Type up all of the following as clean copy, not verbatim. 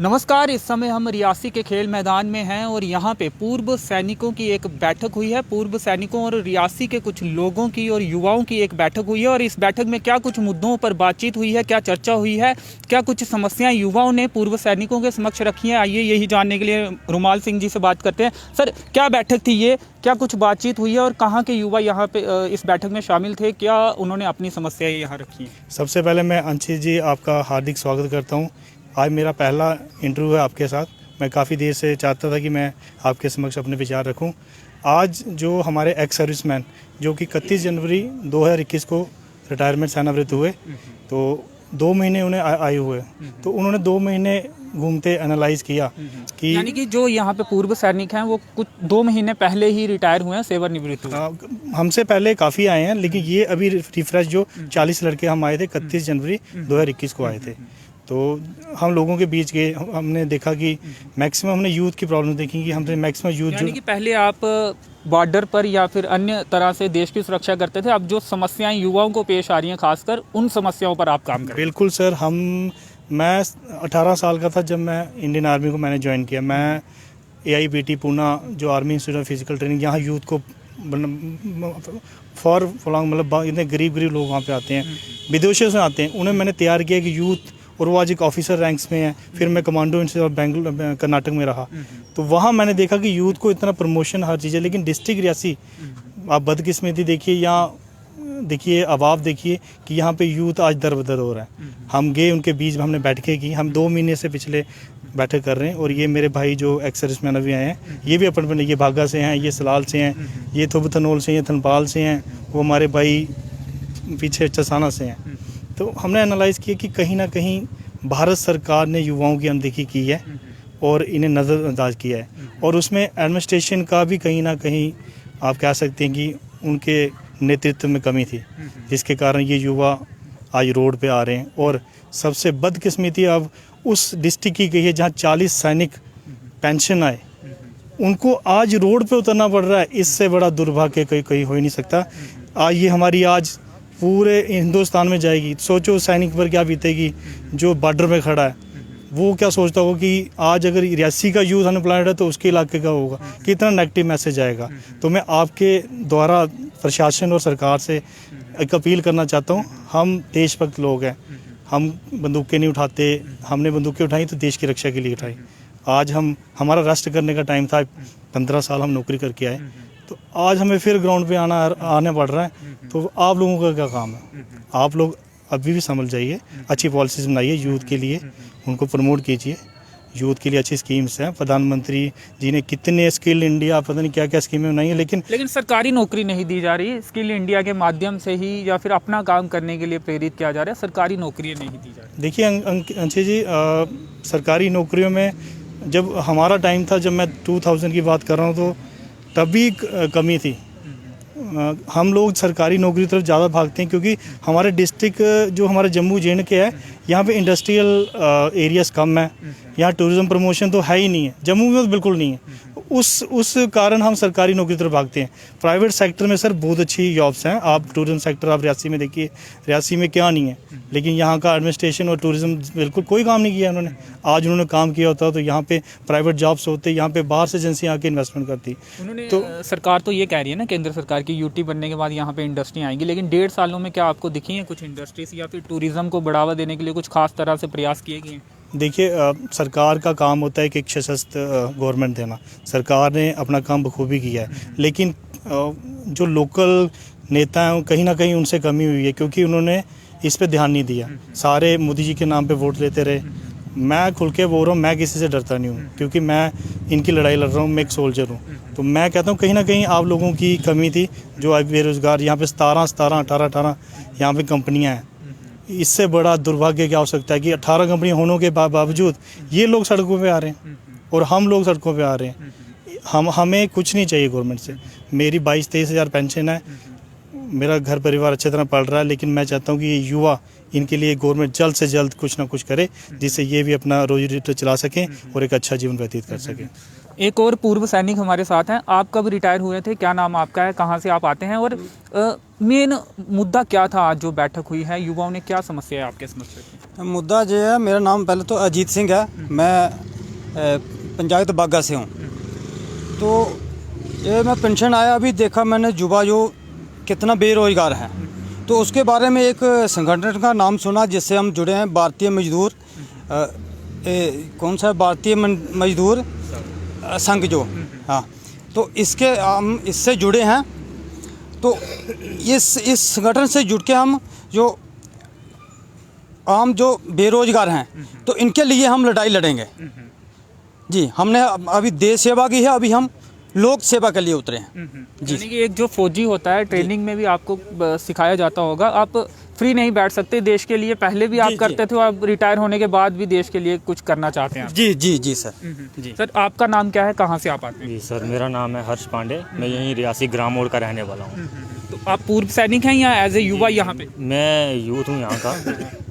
नमस्कार। इस समय हम रियासी के खेल मैदान में हैं और यहाँ पे पूर्व सैनिकों की एक बैठक हुई है। पूर्व सैनिकों और रियासी के कुछ लोगों की और युवाओं की एक बैठक हुई है और इस बैठक में क्या कुछ मुद्दों पर बातचीत हुई है, क्या चर्चा हुई है, क्या कुछ समस्याएं युवाओं ने पूर्व सैनिकों के समक्ष रखी हैं, आइए यही जानने के लिए रुमाल सिंह जी से बात करते हैं। सर, क्या बैठक थी ये, क्या कुछ बातचीत हुई है और कहाँ के युवा यहाँ पे इस बैठक में शामिल थे, क्या उन्होंने अपनी समस्याएं यहाँ रखी हैं? सबसे पहले मैं अंशित जी आपका हार्दिक स्वागत करता हूँ। आज मेरा पहला इंटरव्यू है आपके साथ। मैं काफ़ी देर से चाहता था कि मैं आपके समक्ष अपने विचार रखूं। आज जो हमारे एक्स सर्विसमैन जो कि 31 जनवरी 2021 को रिटायरमेंट सेवानिवृत्त हुए, तो 2 महीने उन्हें आए हुए, तो उन्होंने 2 महीने घूमते एनालाइज किया कि यानी कि जो यहाँ पे पूर्व सैनिक हैं वो कुछ 2 महीने पहले ही रिटायर हुए हैं, सेवानिवृत्त हुए। हमसे पहले काफ़ी आए हैं, लेकिन ये अभी रिफ्रेश जो 40 लड़के हम आए थे 31 जनवरी 2021 को आए थे। तो हम लोगों के बीच गए, हमने देखा कि मैक्सिमम हमने यूथ की प्रॉब्लम देखी कि हमने मैक्सिमम यूथ यानी कि पहले आप बॉर्डर पर या फिर अन्य तरह से देश की सुरक्षा करते थे, अब जो समस्याएं युवाओं को पेश आ रही हैं खासकर उन समस्याओं पर आप काम कर रहे हैं। बिल्कुल सर। मैं 18 साल का था जब मैं इंडियन आर्मी को मैंने ज्वाइन किया। मैं AIBT पूना जो army institute of physical training, यहाँ यूथ को फॉर मतलब इतने गरीब लोग वहाँ पे आते हैं, विदेशों से आते हैं, उन्हें मैंने तैयार किया कि यूथ, और वो आज एक ऑफिसर रैंक्स में है। फिर मैं कमांडो इंस्टीट्यूट बेंगलुरु कर्नाटक में रहा, तो वहाँ मैंने देखा कि यूथ को इतना प्रमोशन हर चीज़ है, लेकिन डिस्ट्रिक्ट रियासी आप बदकिस्मती देखिए या देखिए अभाव देखिए कि यहाँ पे यूथ आज दर बदर हो रहा है। हम गए उनके बीच में, हमने बैठकें की। हम 2 महीने से पिछले बैठक कर रहे हैं और ये मेरे भाई जो एक्स सर्विसमैन अभी आए हैं, ये भी अपन ये भागा से हैं, ये सलाल से हैं, ये थोबथनोल से, ये थनपाल से हैं, वो हमारे भाई पीछे चसाना से हैं। तो हमने एनालाइज़ किया कि कहीं ना कहीं भारत सरकार ने युवाओं की अनदेखी की है और इन्हें नज़रअंदाज किया है, और उसमें एडमिनिस्ट्रेशन का भी कहीं ना कहीं आप कह सकते हैं कि उनके नेतृत्व में कमी थी, जिसके कारण ये युवा आज रोड पे आ रहे हैं। और सबसे बदकिस्मती अब उस डिस्ट्रिक्ट की गई है जहाँ 40 सैनिक पेंशन आए, उनको आज रोड पे उतरना पड़ रहा है। इससे बड़ा दुर्भाग्य कहीं हो ही नहीं सकता। आज ये हमारी आज पूरे हिंदुस्तान में जाएगी। सोचो सैनिक पर क्या बीतेगी जो बॉर्डर में खड़ा है, वो क्या सोचता होगा कि आज अगर रियासी का यूथ अनएम्प्लॉयड है तो उसके इलाके का होगा, कितना नेगेटिव मैसेज आएगा। तो मैं आपके द्वारा प्रशासन और सरकार से एक अपील करना चाहता हूँ। हम देशभक्त लोग हैं, हम बंदूकें नहीं उठाते, हमने बंदूकें उठाई तो देश की रक्षा के लिए उठाई। आज हमारा राष्ट्र करने का टाइम था, 15 साल हम नौकरी करके आए, तो आज हमें फिर ग्राउंड पे आने पड़ रहा है। तो आप लोगों का क्या काम है? आप लोग अभी भी संभल जाइए, अच्छी पॉलिसीज बनाइए यूथ के लिए, उनको प्रमोट कीजिए। यूथ के लिए अच्छी स्कीम्स हैं। प्रधानमंत्री जी ने कितने स्किल इंडिया, पता नहीं क्या क्या स्कीमें बनाई हैं, लेकिन सरकारी नौकरी नहीं दी जा रही। स्किल इंडिया के माध्यम से ही या फिर अपना काम करने के लिए प्रेरित किया जा रहा है, सरकारी नौकरियाँ नहीं दी जा रही। देखिए अंशी जी, सरकारी नौकरियों में जब हमारा टाइम था, जब मैं 2000 की बात कर रहा हूँ, तो तभी कमी थी। हम लोग सरकारी नौकरी तरफ ज़्यादा भागते हैं क्योंकि हमारे डिस्ट्रिक्ट जो हमारे जम्मू JNK है, यहाँ पे इंडस्ट्रियल एरियाज़ कम है, यहाँ टूरिज़्म प्रमोशन तो है ही नहीं है, जम्मू में तो बिल्कुल नहीं है। उस कारण हम सरकारी नौकरी तरफ भागते हैं। प्राइवेट सेक्टर में सर बहुत अच्छी जॉब्स हैं। आप टूरिज़्म सेक्टर आप रियासी में देखिए, रियासी में क्या नहीं है, लेकिन यहाँ का एडमिनिस्ट्रेशन और टूरिज़्म बिल्कुल कोई काम नहीं किया उन्होंने। आज उन्होंने काम किया होता तो यहाँ पे प्राइवेट जॉब्स होते, यहाँ पे बाहर से एजेंसियाँ आके इन्वेस्टमेंट करती। तो सरकार तो ये कह रही है ना, केंद्र सरकार की UT बनने के बाद यहाँ पे इंडस्ट्री आएंगी, लेकिन 1.5 सालों में क्या आपको दिखी है कुछ इंडस्ट्रीज या फिर टूरिज़्म को बढ़ावा देने के लिए कुछ खास तरह से प्रयास किए गए हैं? देखिए, सरकार का काम होता है कि एक सशक्त गवर्नमेंट देना। सरकार ने अपना काम बखूबी किया है, लेकिन जो लोकल नेता हैं कहीं ना कहीं उनसे कमी हुई है, क्योंकि उन्होंने इस पे ध्यान नहीं दिया। सारे मोदी जी के नाम पे वोट लेते रहे। मैं खुल के बोल रहा हूँ, मैं किसी से डरता नहीं हूँ, क्योंकि मैं इनकी लड़ाई लड़ रहा हूँ, मैं एक सोल्जर हूँ। तो मैं कहता हूँ कहीं ना कहीं आप लोगों की कमी थी, जो आज बेरोज़गार यहाँ पे 18 यहाँ पे कंपनियाँ हैं। इससे बड़ा दुर्भाग्य क्या हो सकता है कि 18 कंपनियां होने के बावजूद ये लोग सड़कों पे आ रहे हैं और हम लोग सड़कों पे आ रहे हैं। हमें कुछ नहीं चाहिए गवर्नमेंट से। मेरी 22-23 हज़ार पेंशन है, मेरा घर परिवार अच्छी तरह पढ़ रहा है, लेकिन मैं चाहता हूँ कि ये युवा, इनके लिए गवर्नमेंट जल्द से जल्द कुछ ना कुछ करे, जिससे ये भी अपना रोजी रोटी चला सकें और एक अच्छा जीवन व्यतीत कर सकें। एक और पूर्व सैनिक हमारे साथ हैं। आप कब रिटायर हुए थे, क्या नाम आपका है, कहाँ से आप आते हैं, और मेन मुद्दा क्या था आज जो बैठक हुई है, युवाओं ने क्या समस्या है आपके समझ रहे मुद्दा जो है, मेरा नाम पहले तो अजीत सिंह है, मैं पंचायत बागा से हूँ। तो ये मैं पेंशन आया अभी देखा मैंने युवा जो कितना बेरोजगार है, तो उसके बारे में एक संगठन का नाम सुना जिससे हम जुड़े हैं, भारतीय मजदूर कौन सा भारतीय मजदूर संघ जो, हाँ, तो इसके हम इससे जुड़े हैं। तो इस संगठन से जुड़ के हम जो आम जो बेरोजगार हैं, तो इनके लिए हम लड़ाई लड़ेंगे जी। हमने अभी देश सेवा की है, अभी हम लोक सेवा के लिए उतरे हैं जी। यानी कि एक जो फौजी होता है, ट्रेनिंग में भी आपको सिखाया जाता होगा, आप फ्री नहीं बैठ सकते देश के लिए, पहले भी आप करते थे, आप रिटायर होने के बाद भी देश के लिए कुछ करना चाहते हैं आप। जी जी जी सर। जी सर, आपका नाम क्या है, कहाँ से आप आते हैं? जी सर, मेरा नाम है हर्ष पांडे, मैं यहीं रियासी ग्राम मोड़ का रहने वाला हूँ। तो आप पूर्व सैनिक हैं या एज ए युवा यहाँ पे? मैं यूथ हूँ यहाँ का,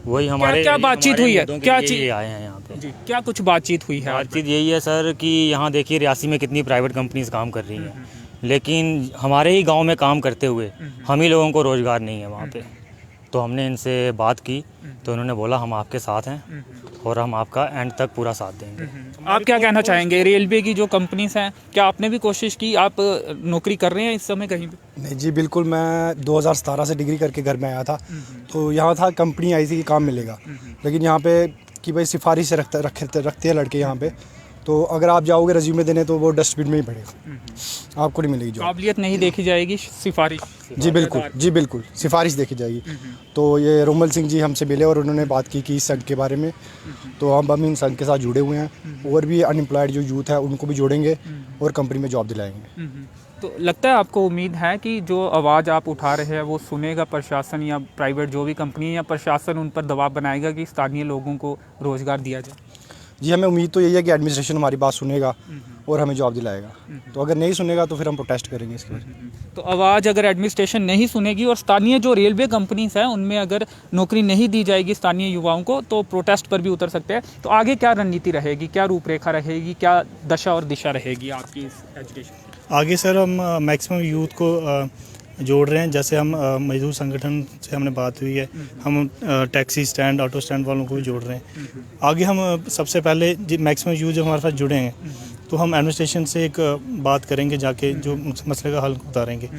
वही हमारे क्या बातचीत हुई है, क्या चीज आए हैं यहाँ पे जी, क्या कुछ बातचीत हुई है? बातचीत यही है सर कि यहाँ देखिए रियासी में कितनी प्राइवेट कंपनीज काम कर रही हैं, लेकिन हमारे ही गांव में काम करते हुए हम ही लोगों को रोज़गार नहीं है वहाँ पे। तो हमने इनसे बात की तो इन्होंने बोला हम आपके साथ हैं और हम आपका एंड तक पूरा साथ देंगे। आप क्या कहना चाहेंगे, रेलवे की जो कंपनीज हैं, क्या आपने भी कोशिश की, आप नौकरी कर रहे हैं इस समय कहीं पे? नहीं जी बिल्कुल, मैं 2017 से डिग्री करके घर में आया था, तो यहाँ था कंपनी आई थी कि काम मिलेगा, लेकिन यहाँ पे कि भाई सिफारिश से रखते हैं लड़के यहाँ पे, तो अगर आप जाओगे रेज्यूमे देने तो वो डस्टबिन में ही पड़ेगा, आपको नहीं मिलेगी जॉब। काबिलियत नहीं देखी जाएगी, सिफारिश? जी बिल्कुल सिफारिश देखी जाएगी। तो ये रोमल सिंह जी हमसे मिले और उन्होंने बात की कि इस संघ के बारे में, तो हम इन संघ के साथ जुड़े हुए हैं और भी अनएम्प्लॉयड जो यूथ है उनको भी जोड़ेंगे और कंपनी में जॉब दिलाएंगे। तो लगता है आपको, उम्मीद है कि जो आवाज़ आप उठा रहे हैं वो सुनेगा प्रशासन या प्राइवेट जो भी कंपनी, या प्रशासन उन पर दबाव बनाएगा कि स्थानीय लोगों को रोज़गार दिया जाए? जी हमें उम्मीद तो यही है कि एडमिनिस्ट्रेशन हमारी बात सुनेगा और हमें जॉब दिलाएगा, तो अगर नहीं सुनेगा तो फिर हम प्रोटेस्ट करेंगे इसके बाद। तो आवाज़ अगर एडमिनिस्ट्रेशन नहीं सुनेगी और स्थानीय जो रेलवे कंपनीज हैं उनमें अगर नौकरी नहीं दी जाएगी स्थानीय युवाओं को, तो प्रोटेस्ट पर भी उतर सकते हैं। तो आगे क्या रणनीति रहेगी, क्या रूपरेखा रहेगी, क्या दशा और दिशा रहेगी आपकी इस एजुकेशन? आगे सर हम मैक्सिमम यूथ को जोड़ रहे हैं, जैसे हम मजदूर संगठन से हमने बात हुई है, हम टैक्सी स्टैंड, ऑटो स्टैंड वालों को भी जोड़ रहे हैं। आगे हम सबसे पहले मैक्सिमम यूथ जो हमारे साथ जुड़े हैं, तो हम एडमिनिस्ट्रेशन से एक बात करेंगे, जाके जो मसले का हल उतारेंगे।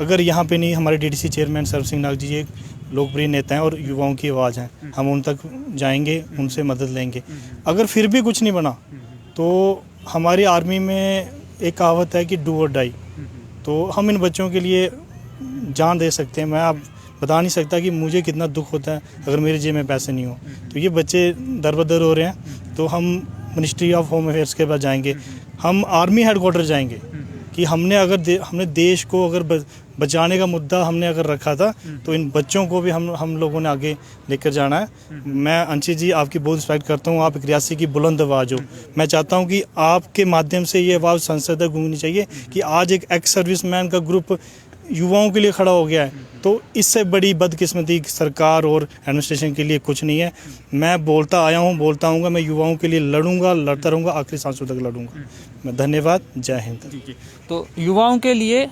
अगर यहाँ पे नहीं, हमारे डीडीसी चेयरमैन सर्व सिंह नाग जी एक लोकप्रिय नेता हैं और युवाओं की आवाज़ हैं, हम उन तक जाएंगे, उनसे मदद लेंगे। अगर फिर भी कुछ नहीं बना तो हमारी आर्मी में एक कहावत है कि डू और डाई, तो हम इन बच्चों के लिए जान दे सकते हैं। मैं आप बता नहीं सकता कि मुझे कितना दुख होता है अगर मेरे जेब में पैसे नहीं हो। तो ये बच्चे दर-बदर हो रहे हैं, तो हम मिनिस्ट्री ऑफ होम अफेयर्स के पास जाएंगे, हम आर्मी हेडक्वार्टर जाएंगे कि हमने देश को अगर बचाने का मुद्दा हमने अगर रखा था, तो इन बच्चों को भी हम लोगों ने आगे लेकर जाना है। मैं अंशित जी आपकी बहुत रिस्पेक्ट करता हूँ, आप एक रियासी की बुलंद आवाज़ हो। मैं चाहता हूँ कि आपके माध्यम से ये आवाज़ संसद तक गूंजनी चाहिए कि आज एक एक्स सर्विसमैन का ग्रुप युवाओं के लिए खड़ा हो गया है, तो इससे बड़ी बदकिस्मती सरकार और एडमिनिस्ट्रेशन के लिए कुछ नहीं है। मैं बोलता आया हूँ, बोलता हूँगा, मैं युवाओं के लिए लड़ूंगा, लड़ता रहूँगा, आखिरी सांसों तक लड़ूंगा। मैं धन्यवाद, जय हिंद। तो युवाओं के लिए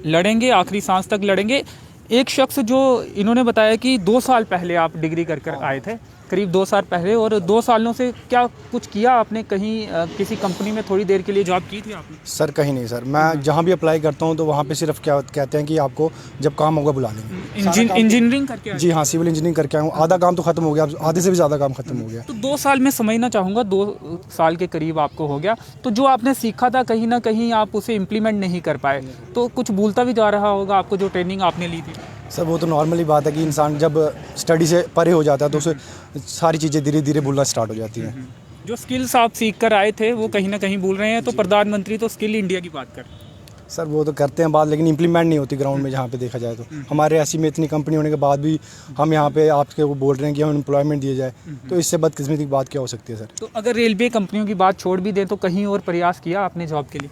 लड़ेंगे, आखिरी सांस तक लड़ेंगे। एक शख्स जो इन्होंने बताया कि 2 साल पहले आप डिग्री कर आए थे, करीब 2 साल पहले, और 2 सालों से क्या कुछ किया आपने? कहीं किसी कंपनी में थोड़ी देर के लिए जॉब की थी आपने? सर कहीं नहीं सर, मैं जहाँ भी अप्लाई करता हूँ तो वहाँ पे सिर्फ क्या कहते हैं कि आपको जब काम होगा बुला लेंगे। इंजीनियरिंग करके आए? जी हाँ, सिविल इंजीनियरिंग करके आया हूँ। आधा काम तो खत्म हो गया, आधे से भी ज़्यादा काम खत्म हो गया। तो 2 साल में समझना चाहूँगा, 2 साल के करीब आपको हो गया, तो जो आपने सीखा था कहीं ना कहीं आप उसे इम्प्लीमेंट नहीं कर पाए, तो कुछ भूलता भी जा रहा होगा आपको जो ट्रेनिंग आपने ली थी? सर वो तो नॉर्मली बात है कि इंसान जब स्टडी से परे हो जाता है तो उसे सारी चीज़ें धीरे धीरे भूलना स्टार्ट हो जाती हैं। जो स्किल्स आप सीख कर आए थे वो कहीं ना कहीं भूल रहे हैं, तो प्रधानमंत्री तो स्किल इंडिया की बात कर रहे हैं। सर वो तो करते हैं बात, लेकिन इम्प्लीमेंट नहीं होती ग्राउंड में जहाँ पे देखा जाए तो। हमारे ऐसी में इतनी कंपनी होने के बाद भी हम यहाँ पे आपके वो बोल रहे हैं कि हम एम्प्लॉयमेंट दिए जाए, तो इससे बदकिस्मती की बात क्या हो सकती है सर? तो अगर रेलवे कंपनियों की बात छोड़ भी दें तो कहीं और प्रयास किया आपने जॉब के लिए?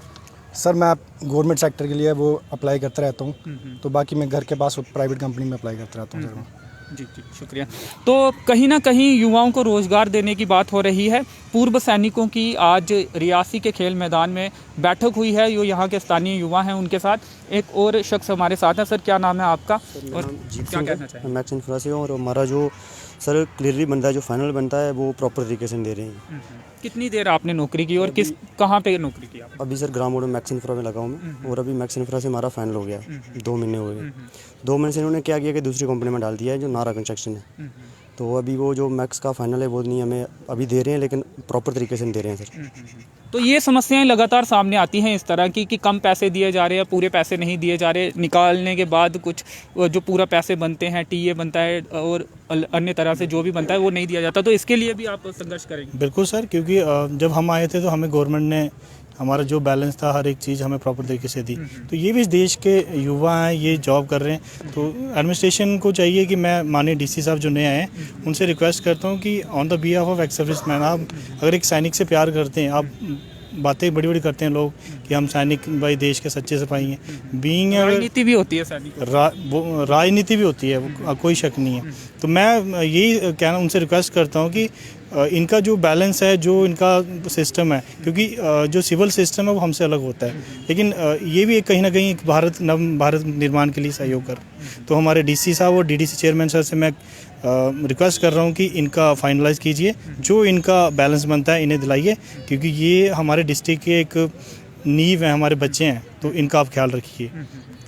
सर मैं गवर्नमेंट सेक्टर के लिए वो अप्लाई करता रहता हूँ, तो बाकी मैं घर के पास प्राइवेट कंपनी में अप्लाई करता रहता हूँ सर। जी जी, शुक्रिया। तो कहीं ना कहीं युवाओं को रोज़गार देने की बात हो रही है, पूर्व सैनिकों की आज रियासी के खेल मैदान में बैठक हुई है। जो यहाँ के स्थानीय युवा हैं उनके साथ एक और शख्स हमारे साथ हैं। सर क्या नाम है आपका और क्या कहना चाहिए? मैं मैक्स इंफ्रा से हूँ और हमारा जो सर क्लियरली बनता है, जो फाइनल बनता है वो प्रॉपर तरीके से दे रहे हैं। कितनी देर आपने नौकरी की और किस कहाँ पे नौकरी की आप? अभी सर ग्राम मोड़ में मैक्स इंफ्रा में लगा हूँ मैं, और अभी मैक्स इंफ्रा से हमारा फाइनल हो गया, 2 महीने हो गए। 2 महीने से इन्होंने क्या किया कि दूसरी कंपनी में डाल दिया है जो नारा कंस्ट्रक्शन है। तो अभी वो जो मैक्स का फाइनल है वो नहीं हमें अभी दे रहे हैं, लेकिन प्रॉपर तरीके से दे रहे हैं सर। तो ये समस्याएं लगातार सामने आती हैं इस तरह की कि कम पैसे दिए जा रहे हैं, पूरे पैसे नहीं दिए जा रहे, निकालने के बाद कुछ जो पूरा पैसे बनते हैं, टीए बनता है और अन्य तरह से जो भी बनता है वो नहीं दिया जाता। तो इसके लिए भी आप संघर्ष करेंगे? बिल्कुल सर, क्योंकि जब हम आए थे तो हमें गवर्नमेंट ने हमारा जो बैलेंस था हर एक चीज़ हमें प्रॉपर तरीके से दी। तो ये भी इस देश के युवा हैं, ये जॉब कर रहे हैं, तो एडमिनिस्ट्रेशन को चाहिए कि मैं माननीय डीसी साहब जो नए आए हैं उनसे रिक्वेस्ट करता हूँ कि on the behalf of ex service man, आप अगर एक सैनिक से प्यार करते हैं, आप बातें बड़ी बड़ी करते हैं लोग कि हम सैनिक भाई देश के सच्चे सिपाही हैं, बीइंग राजनीति भी होती है सैनिक, राजनीति भी होती है, कोई शक नहीं है। तो मैं यही कहना उनसे रिक्वेस्ट करता हूँ कि इनका जो बैलेंस है, जो इनका सिस्टम है, क्योंकि जो सिविल सिस्टम है वो हमसे अलग होता है, लेकिन ये भी कहीं ना कहीं भारत निर्माण के लिए सहयोग कर। तो हमारे डीसी साहब और डीडीसी चेयरमैन सर से मैं रिक्वेस्ट कर रहा हूँ कि इनका फाइनलाइज कीजिए, जो इनका बैलेंस बनता है इन्हें दिलाइए, क्योंकि ये हमारे डिस्ट्रिक्ट के एक नींव है, हमारे बच्चे हैं, तो इनका आप ख्याल रखिए।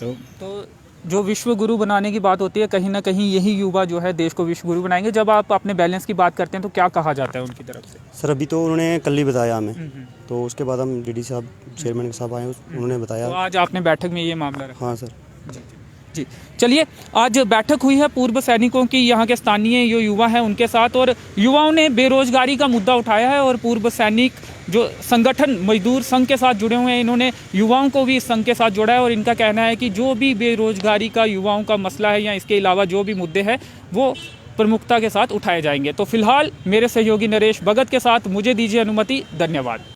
तो जो विश्व गुरु बनाने की बात होती है, कहीं ना कहीं यही युवा जो है देश को विश्व गुरु बनाएंगे। जब आप अपने बैलेंस की बात करते हैं तो क्या कहा जाता है उनकी तरफ से? सर अभी तो उन्होंने कल ही बताया हमें, तो उसके बाद हम डीडी साहब चेयरमैन के साहब आए, उन्होंने बताया। तो आज आपने बैठक में ये मामला रखा? हाँ सर जी। चलिए, आज बैठक हुई है पूर्व सैनिकों की, यहाँ के स्थानीय जो युवा हैं उनके साथ, और युवाओं ने बेरोजगारी का मुद्दा उठाया है और पूर्व सैनिक जो संगठन मजदूर संघ के साथ जुड़े हुए हैं, इन्होंने युवाओं को भी इस संघ के साथ जोड़ा है और इनका कहना है कि जो भी बेरोजगारी का युवाओं का मसला है या इसके अलावा जो भी मुद्दे हैं वो प्रमुखता के साथ उठाए जाएंगे। तो फिलहाल मेरे सहयोगी नरेश भगत के साथ मुझे दीजिए अनुमति। धन्यवाद।